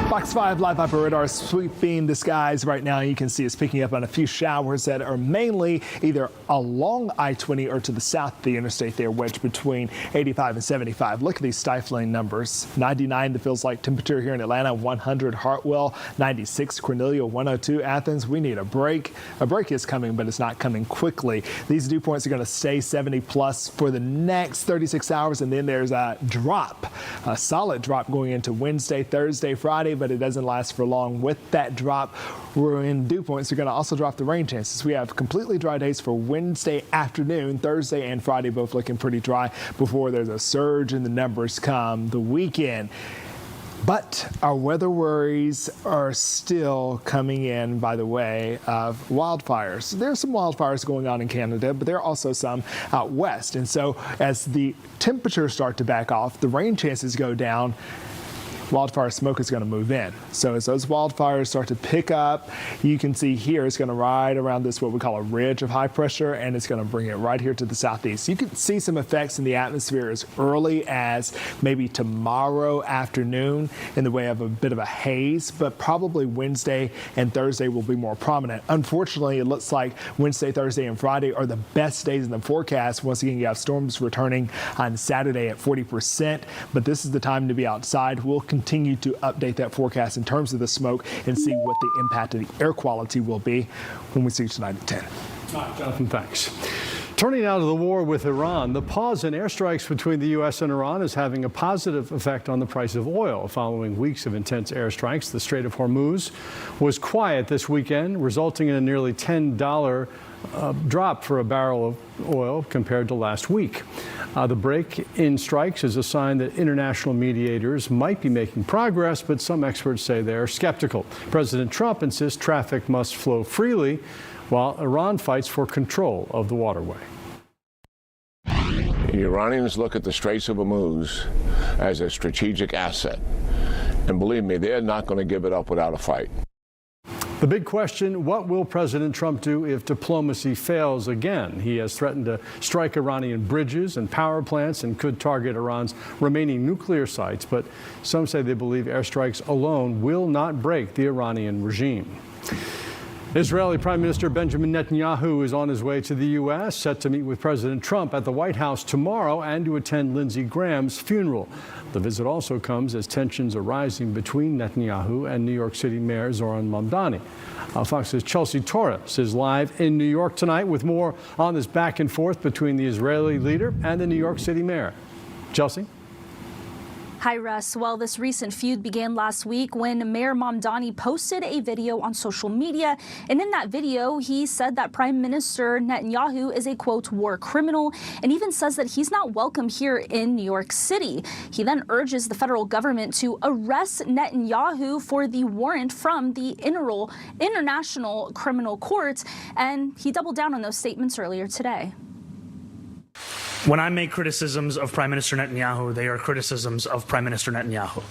Fox 5 Live Viper radar is sweeping the skies right now. You can see it's picking up on a few showers that are mainly either along I-20 or to the south of the interstate there, wedged between 85 and 75. Look at these stifling numbers. 99 the feels like temperature here in Atlanta, 100 Hartwell, 96 Cornelia, 102 Athens. We need a break. A break is coming, but it's not coming quickly. These dew points are going to stay 70 plus for the next 36 hours, and then there's a drop, a solid drop going into Wednesday, Thursday, Friday, but it doesn't last for long. With that drop, we're in dew points. They're going to also drop the rain chances. We have completely dry days for Wednesday afternoon, Thursday and Friday, both looking pretty dry before there's a surge in the numbers come the weekend. But our weather worries are still coming in by the way of wildfires. There's some wildfires going on in Canada, but there are also some out west. And so as the temperatures start to back off, the rain chances go down, wildfire smoke is going to move in. So as those wildfires start to pick up, you can see here it's going to ride around this what we call a ridge of high pressure, and it's going to bring it right here to the southeast. You can see some effects in the atmosphere as early as maybe tomorrow afternoon in the way of a bit of a haze, but probably Wednesday and Thursday will be more prominent. Unfortunately, it looks like Wednesday, Thursday, and Friday are the best days in the forecast. Once again, you have storms returning on Saturday at 40%, but this is the time to be outside. We'll continue to update that forecast in terms of the smoke and see what the impact of the air quality will be when we see you tonight at 10. All right, Jonathan, thanks. Turning now to the war with Iran, the pause in airstrikes between the U.S. and Iran is having a positive effect on the price of oil. Following weeks of intense airstrikes, the Strait of Hormuz was quiet this weekend, resulting in a nearly $10 drop for a barrel of oil compared to last week. The break in strikes is a sign that international mediators might be making progress, but some experts say they're skeptical. President Trump insists traffic must flow freely, while Iran fights for control of the waterway. The Iranians look at the Straits of Hormuz as a strategic asset. And believe me, they're not going to give it up without a fight. The big question, what will President Trump do if diplomacy fails again? He has threatened to strike Iranian bridges and power plants and could target Iran's remaining nuclear sites, but some say they believe airstrikes alone will not break the Iranian regime. Israeli Prime Minister Benjamin Netanyahu is on his way to the U.S., set to meet with President Trump at the White House tomorrow and to attend Lindsey Graham's funeral. The visit also comes as tensions are rising between Netanyahu and New York City Mayor Zoran Mamdani. Fox's Chelsea Torres is live in New York tonight with more on this back and forth between the Israeli leader and the New York City mayor. Chelsea? Hi, Russ. Well, this recent feud began last week when Mayor Mamdani posted a video on social media. And in that video, he said that Prime Minister Netanyahu is a, quote, war criminal, and even says that he's not welcome here in New York City. He then urges the federal government to arrest Netanyahu for the warrant from the International Criminal Court. And he doubled down on those statements earlier today. When I make criticisms of Prime Minister Netanyahu, they are criticisms of Prime Minister Netanyahu.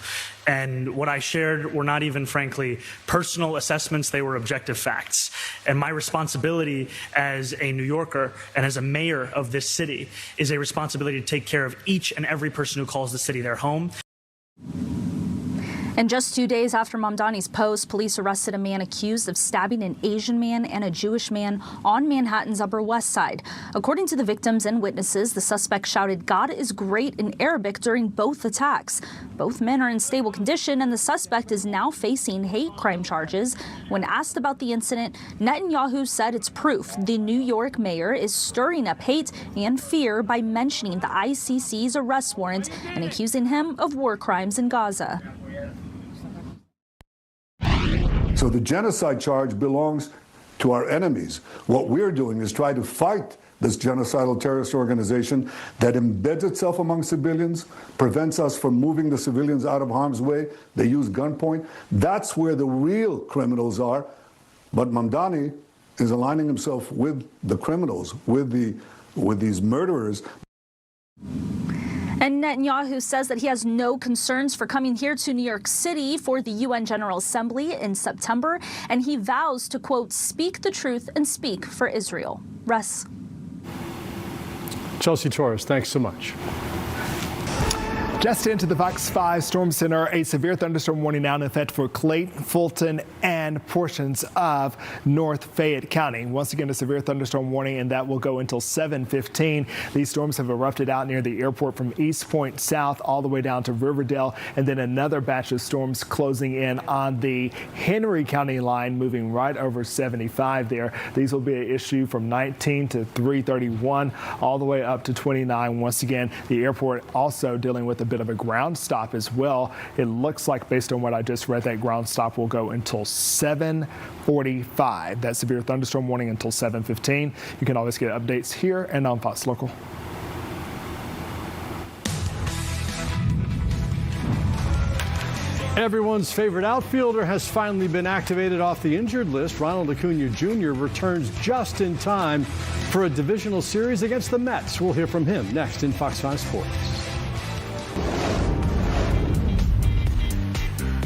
And what I shared were not even, frankly, personal assessments. They were objective facts. And my responsibility as a New Yorker and as a mayor of this city is a responsibility to take care of each and every person who calls the city their home. And just 2 days after Mamdani's post, police arrested a man accused of stabbing an Asian man and a Jewish man on Manhattan's Upper West Side. According to the victims and witnesses, the suspect shouted, "God is great" in Arabic during both attacks. Both men are in stable condition, and the suspect is now facing hate crime charges. When asked about the incident, Netanyahu said it's proof the New York mayor is stirring up hate and fear by mentioning the ICC's arrest warrant and accusing him of war crimes in Gaza. So the genocide charge belongs to our enemies. What we're doing is try to fight this genocidal terrorist organization that embeds itself among civilians, prevents us from moving the civilians out of harm's way. They use gunpoint. That's where the real criminals are. But Mamdani is aligning himself with the criminals, with these murderers. And Netanyahu says that he has no concerns for coming here to New York City for the UN General Assembly in September, and he vows to, quote, speak the truth and speak for Israel. Russ. Chelsea Torres, thanks so much. Just into the Fox 5 Storm Center, a severe thunderstorm warning now in effect for Clayton, Fulton, and portions of North Fayette County. Once again, a severe thunderstorm warning, and that will go until 7:15. These storms have erupted out near the airport from East Point south all the way down to Riverdale, and then another batch of storms closing in on the Henry County line, moving right over 75 there. These will be an issue from 19 to 331, all the way up to 29. Once again, the airport also dealing with a bit of a ground stop as well. It looks like, based on what I just read, that ground stop will go until 7:45. That severe thunderstorm warning until 7:15. You can always get updates here and on Fox Local. Everyone's favorite outfielder has finally been activated off the injured list. Ronald Acuna Jr. returns just in time for a divisional series against the Mets. We'll hear from him next in Fox 5 Sports.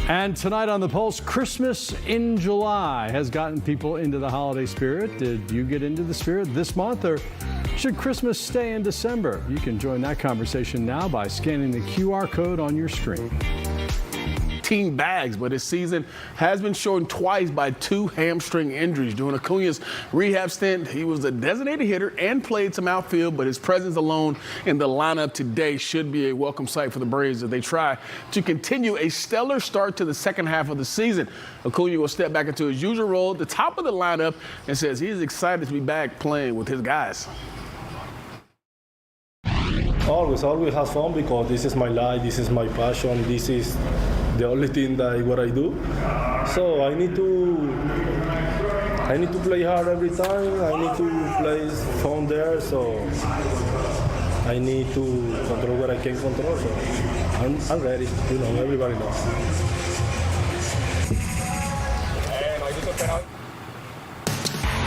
And tonight on The Pulse, Christmas in July has gotten people into the holiday spirit. Did you get into the spirit this month, or should Christmas stay in December? You can join that conversation now by scanning the QR code on your screen. Bags, but his season has been shortened twice by 2 hamstring injuries. During Acuna's rehab stint, he was a designated hitter and played some outfield, but his presence alone in the lineup today should be a welcome sight for the Braves as they try to continue a stellar start to the second half of the season. Acuna will step back into his usual role at the top of the lineup and says he is excited to be back playing with his guys. Always have fun because this is my life, this is my passion, this is the only thing what I do. So I need to play hard every time. I need to play fun there. So I need to control what I can control. So I'm ready. You know, everybody knows.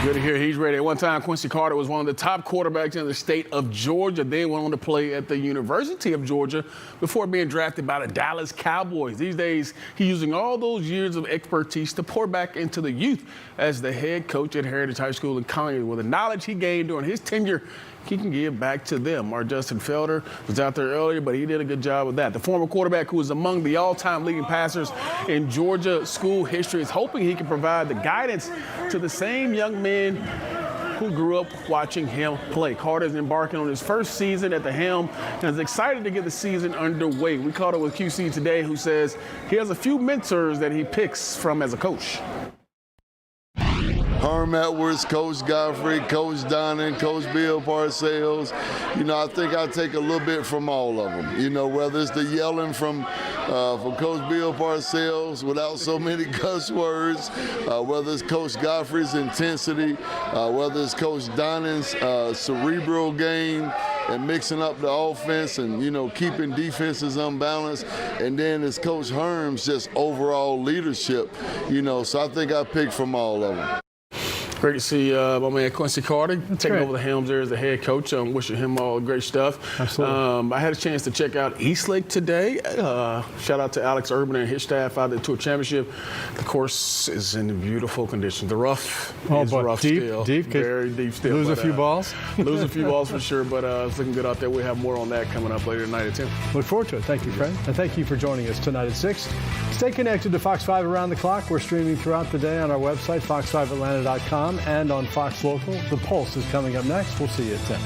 Good to hear he's ready. At one time, Quincy Carter was one of the top quarterbacks in the state of Georgia. Then went on to play at the University of Georgia before being drafted by the Dallas Cowboys. These days, he's using all those years of expertise to pour back into the youth as the head coach at Heritage High School in Collier. With the knowledge he gained during his tenure, he can give back to them. Our Justin Felder was out there earlier, but he did a good job with that. The former quarterback, who is among the all-time leading passers in Georgia school history, is hoping he can provide the guidance to the same young men who grew up watching him play. Carter is embarking on his first season at the helm and is excited to get the season underway. We caught up with QC today, who says he has a few mentors that he picks from as a coach. Herm Edwards, Coach Godfrey, Coach Donnan, Coach Bill Parcells. You know, I think I take a little bit from all of them. You know, whether it's the yelling from Coach Bill Parcells without so many cuss words, whether it's Coach Godfrey's intensity, whether it's Coach Donnan's cerebral game and mixing up the offense and, you know, keeping defenses unbalanced. And then it's Coach Herm's just overall leadership, you know, so I think I picked from all of them. Great to see my man Quincy Carter taking over the helms there as the head coach. I'm wishing him all great stuff. Absolutely. I had a chance to check out Eastlake today. Shout out to Alex Urban and his staff out at the Tour Championship. The course is in beautiful condition. The rough is rough still. Very deep still. Lose a few balls? Lose a few balls for sure, but it's looking good out there. We'll have more on that coming up later tonight at 10. Look forward to it. Thank you, Fred. And thank you for joining us tonight at 6. Stay connected to Fox 5 around the clock. We're streaming throughout the day on our website, fox5atlanta.com. And on Fox Local. The Pulse is coming up next. We'll see you at 10.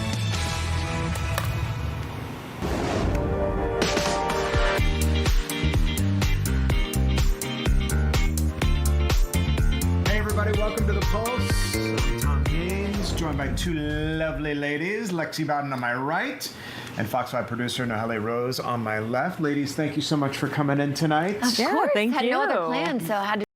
Hey everybody, welcome to The Pulse. I'm Tom Haynes, joined by 2 lovely ladies, Lexi Bowden on my right and Fox 5 producer Nahale Rose on my left. Ladies, thank you so much for coming in tonight. Of course, thank you. Had no other plan, so had to